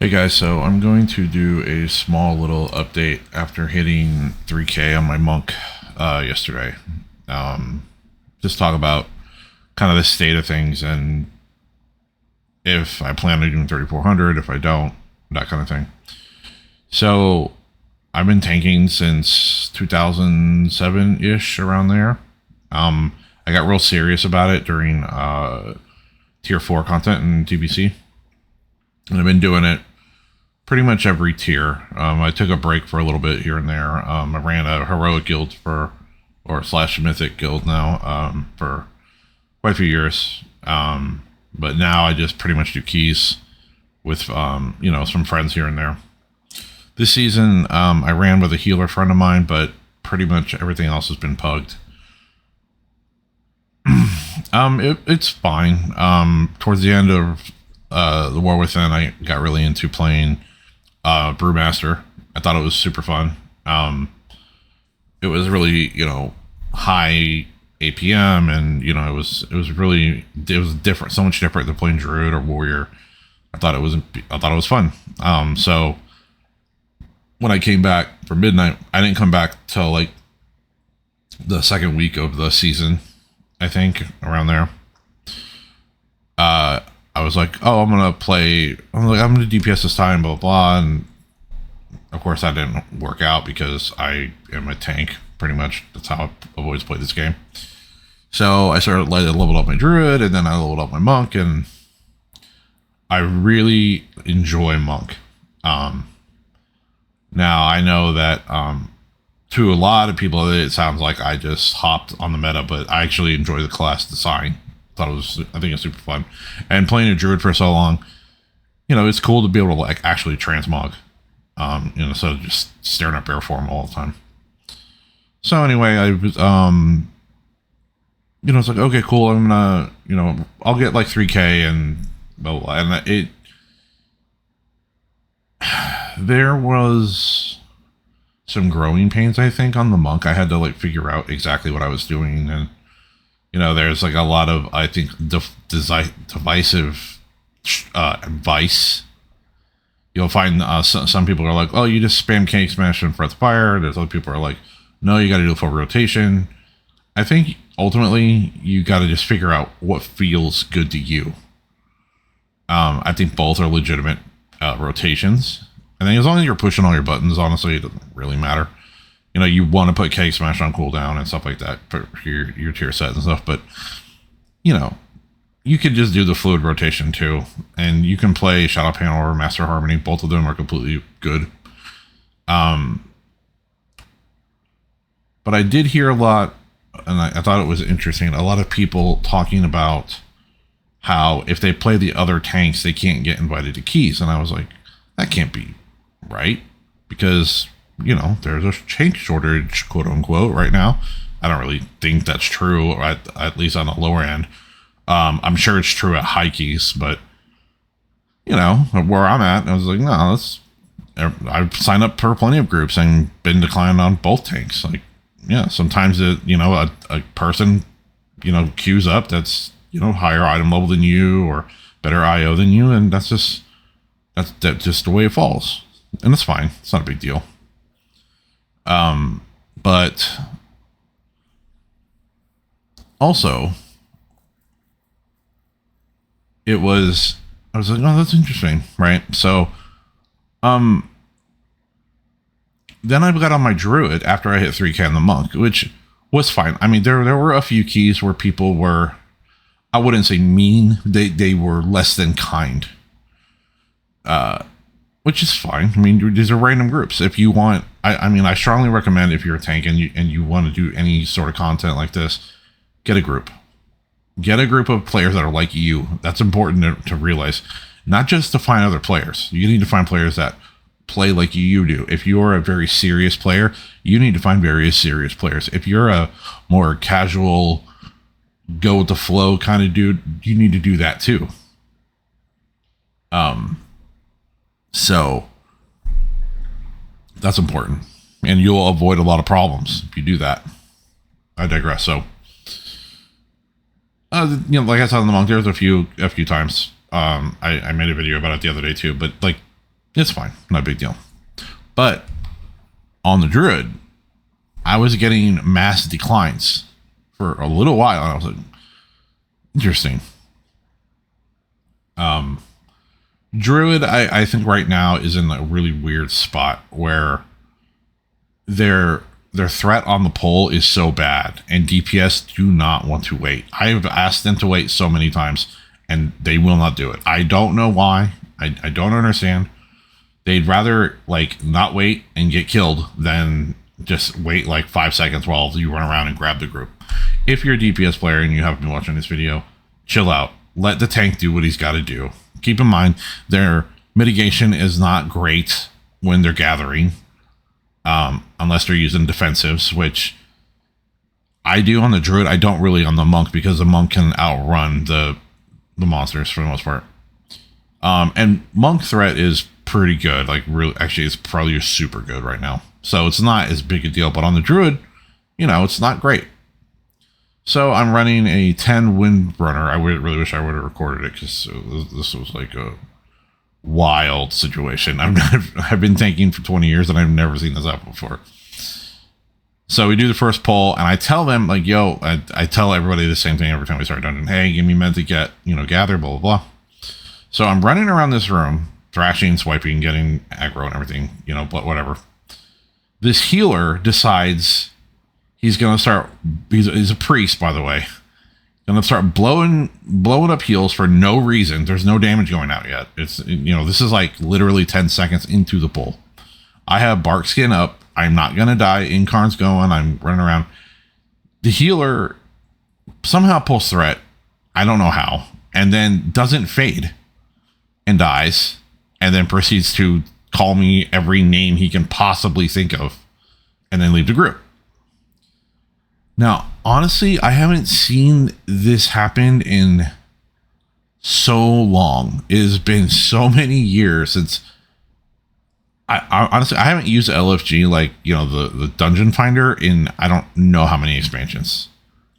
Hey guys, so I'm going to do a small little update after hitting 3K on my monk yesterday. Just talk about kind of the state of things and if I plan on doing 3400, if I don't, that kind of thing. So I've been tanking since 2007 ish, around there. I got real serious about it during tier 4 content in TBC, and I've been doing it pretty much every tier. I took a break for a little bit here and there. I ran a heroic guild or slash mythic guild now for quite a few years. But now I just pretty much do keys with, some friends here and there. This season, I ran with a healer friend of mine, but pretty much everything else has been pugged. It's fine. Towards the end of the War Within, I got really into playing Brewmaster. I thought it was super fun. It was really, high APM, and it was different, so much different than playing Druid or Warrior. I thought it was fun. So when I came back for Midnight, I didn't come back till like the second week of the season, I think, around there. I was like, oh, I'm gonna DPS this time, blah, blah, blah. And of course that didn't work out because I am a tank, pretty much. That's how I've always played this game. So I started leveled up my druid, and then I leveled up my monk, and I really enjoy monk. Now I know that to a lot of people it sounds like I just hopped on the meta, but I actually enjoy the class design. I think it's super fun. And playing a druid for so long, it's cool to be able to like actually transmog, instead of just staring at bear form all the time. So anyway, I was, it's like, okay, cool. I'm gonna, I'll get like 3K and blah, blah, blah. And there was some growing pains, I think, on the monk. I had to like figure out exactly what I was doing, and there's like a lot of, I think, divisive advice. You'll find some people are like, oh, you just spam cake smash and Breath of Fire. There's other people are like, no, you got to do a full rotation. I think ultimately you got to just figure out what feels good to you. I think both are legitimate rotations. I think as long as you're pushing all your buttons, honestly, it doesn't really matter. You want to put Cake Smash on cooldown and stuff like that for your tier set and stuff, but you could just do the fluid rotation too, and you can play Shadow Panel or Master Harmony. Both of them are completely good. But I did hear a lot, and I thought it was interesting, a lot of people talking about how if they play the other tanks, they can't get invited to keys, and I was like, that can't be right, because there's a tank shortage, quote unquote, right now. I don't really think that's true, at least on the lower end. I'm sure it's true at high keys, but where I'm at, I was like, no, I've signed up for plenty of groups and been declined on both tanks. Like, yeah, sometimes a person, queues up that's, higher item level than you or better IO than you, and that's just the way it falls. And it's fine. It's not a big deal. But also I was like, oh, that's interesting. Right. So, then I got on my druid after I hit 3K on the monk, which was fine. I mean, there were a few keys where people were, I wouldn't say mean. They were less than kind. Which is fine. I mean, these are random groups. If you want, I strongly recommend, if you're a tank and you want to do any sort of content like this, get a group. Get a group of players that are like you. That's important to realize. Not just to find other players. You need to find players that play like you do. If you're a very serious player, you need to find very serious players. If you're a more casual, go with the flow kind of dude, you need to do that too. So that's important, and you'll avoid a lot of problems if you do that. I digress. So, like I said on the monk, there's a few times. I made a video about it the other day too, but like It's fine, not a big deal. But on the Druid, I was getting mass declines for a little while, and I was like, interesting. Druid, I think right now is in a really weird spot where their threat on the pole is so bad, and DPS do not want to wait. I've asked them to wait so many times, and they will not do it. I don't know why. I don't understand. They'd rather like not wait and get killed than just wait like 5 seconds while you run around and grab the group. If you're a DPS player and you haven't been watching this video, chill out. Let the tank do what he's got to do. Keep in mind, their mitigation is not great when they're gathering, unless they're using defensives, which I do on the Druid. I don't really on the Monk, because the Monk can outrun the monsters for the most part. And Monk threat is pretty good. Like, really, actually, it's probably super good right now. So it's not as big a deal. But on the Druid, it's not great. So I'm running a 10 Windrunner. I really wish I would have recorded it, because this was like a wild situation. I've been tanking for 20 years and I've never seen this happen before. So we do the first poll, and I tell them, like, yo, I tell everybody the same thing every time we start dungeon. Hey, give me men to get, gather, blah, blah, blah. So I'm running around this room, thrashing, swiping, getting aggro and everything, whatever. This healer decides he's going to start, he's a priest, by the way, going to start blowing up heals for no reason. There's no damage going out yet. It's, this is like literally 10 seconds into the pull. I have bark skin up. I'm not going to die. Incarn's going. I'm running around. The healer somehow pulls threat. I don't know how. And then doesn't fade and dies. And then proceeds to call me every name he can possibly think of. And then leave the group. Now, honestly, I haven't seen this happen in so long. It has been so many years since I honestly, I haven't used LFG, like, the dungeon finder, in I don't know how many expansions.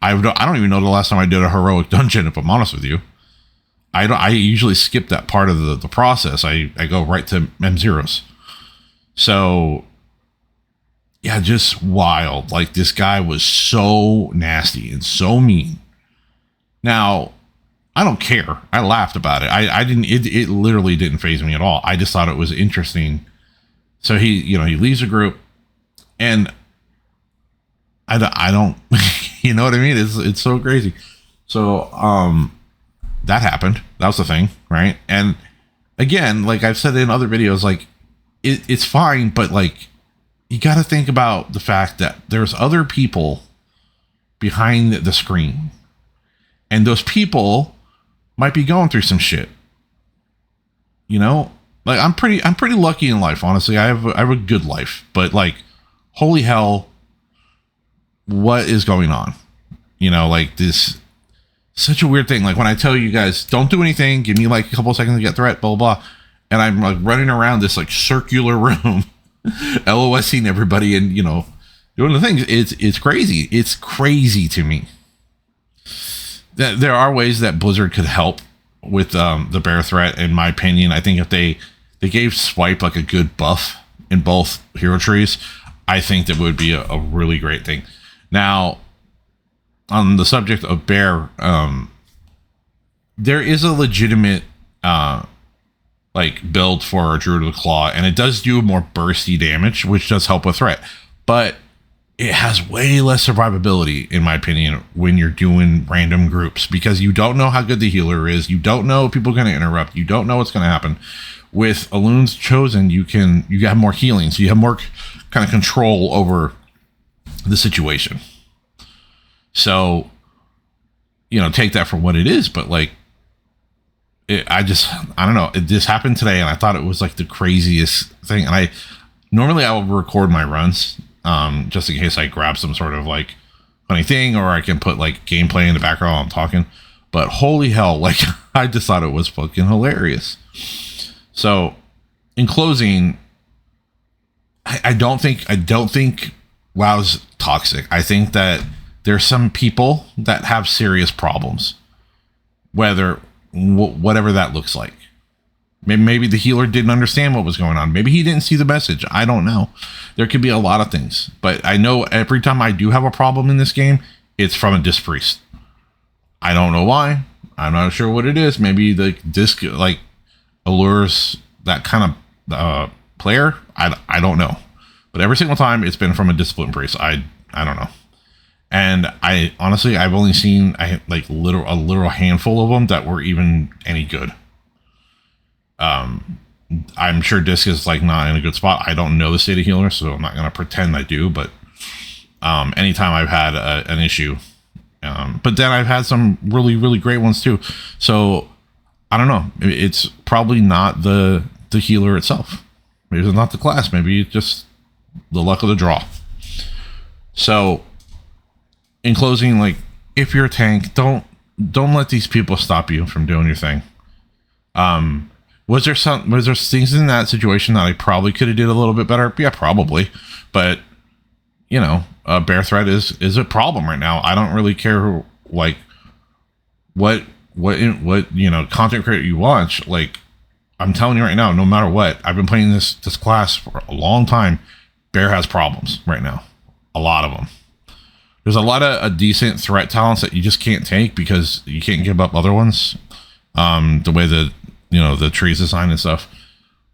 I don't even know the last time I did a heroic dungeon, if I'm honest with you. I usually skip that part of the process. I go right to M0s. So yeah, just wild. Like, this guy was so nasty and so mean. Now, I don't care. I laughed about it. It literally didn't faze me at all. I just thought it was interesting. So he leaves the group, and I don't, you know what I mean? It's so crazy. So, that happened. That was the thing, right? And again, like I've said in other videos, like it's fine, but like, you got to think about the fact that there's other people behind the screen, and those people might be going through some shit. Like, I'm pretty lucky in life, honestly. I have a good life, but like, holy hell, what is going on? Like, this, such a weird thing. Like, when I tell you guys, don't do anything, give me like a couple of seconds to get threat, blah, blah, blah. And I'm like running around this like circular room, LOSing everybody and, doing the things. It's crazy. It's crazy to me. There are ways that Blizzard could help with the bear threat, in my opinion. I think if they gave Swipe like a good buff in both hero trees, I think that would be a really great thing. Now, on the subject of bear, there is a legitimate like build for Druid of the Claw, and it does do more bursty damage, which does help with threat, but it has way less survivability, in my opinion, when you're doing random groups, because you don't know how good the healer is. You don't know if people are going to interrupt. You don't know what's going to happen. With Elun's Chosen, you have more healing, so you have more kind of control over the situation. So, take that for what it is, but like, I don't know. This happened today, and I thought it was like the craziest thing. And I will record my runs, just in case I grab some sort of like funny thing, or I can put like gameplay in the background while I'm talking. But holy hell, like, I just thought it was fucking hilarious. So, in closing, I don't think WoW's toxic. I think that there's some people that have serious problems, whatever that looks like. Maybe the healer didn't understand what was going on. Maybe he didn't see the message. I don't know. There could be a lot of things. But I know every time I do have a problem in this game, it's from a disc priest. I don't know why. I'm not sure what it is. Maybe the disc like allures that kind of player. I don't know. But every single time it's been from a discipline priest. I don't know. And I honestly, I've only seen a literal handful of them that were even any good. I'm sure disc is like not in a good spot. I don't know the state of healer, so I'm not going to pretend I do. But anytime I've had an issue, but then I've had some really, really great ones too. So I don't know. It's probably not the healer itself. Maybe it's not the class. Maybe it's just the luck of the draw. So in closing, like, if you're a tank, don't let these people stop you from doing your thing. Was there things in that situation that I probably could have did a little bit better? Yeah, probably. But you know, bear threat is a problem right now. I don't really care like what content creator you watch. Like, I'm telling you right now, no matter what, I've been playing this class for a long time. Bear has problems right now, a lot of them. There's a lot of decent threat talents that you just can't take because you can't give up other ones. The way the trees design and stuff.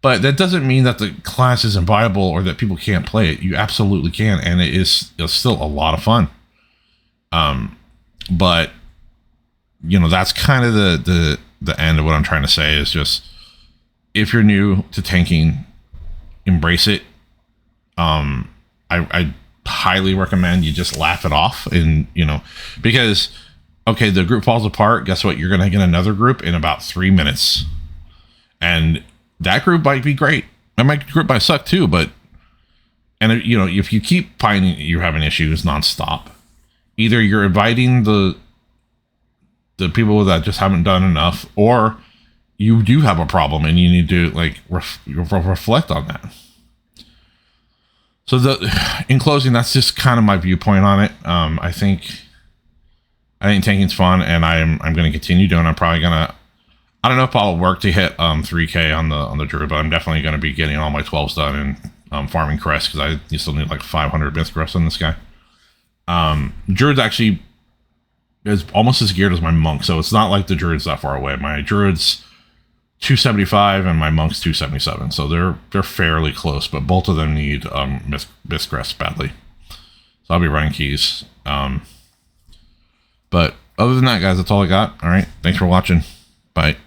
But that doesn't mean that the class isn't viable or that people can't play it. You absolutely can, and it's still a lot of fun. But that's kind of the end of what I'm trying to say is just, if you're new to tanking, embrace it. I highly recommend you just laugh it off, and because okay, the group falls apart. Guess what? You're gonna get another group in about 3 minutes, and that group might be great. That group might suck too, but if you keep finding you're having issues nonstop, either you're inviting the people that just haven't done enough, or you do have a problem and you need to reflect on that. So in closing, that's just kind of my viewpoint on it. I think tanking's fun, and I'm going to continue doing. I'm probably gonna. I don't know if I'll work to hit 3K on the druid, but I'm definitely going to be getting all my 12s done and farming crest, because I still need like 500 myth crest on this guy. Druid's actually is almost as geared as my monk, so it's not like the druid's that far away. My druid's 275 and my monk's 277, so they're fairly close, but both of them need myth crest badly. So I'll be running keys. But other than that, guys, that's all I got. All right, thanks for watching. Bye.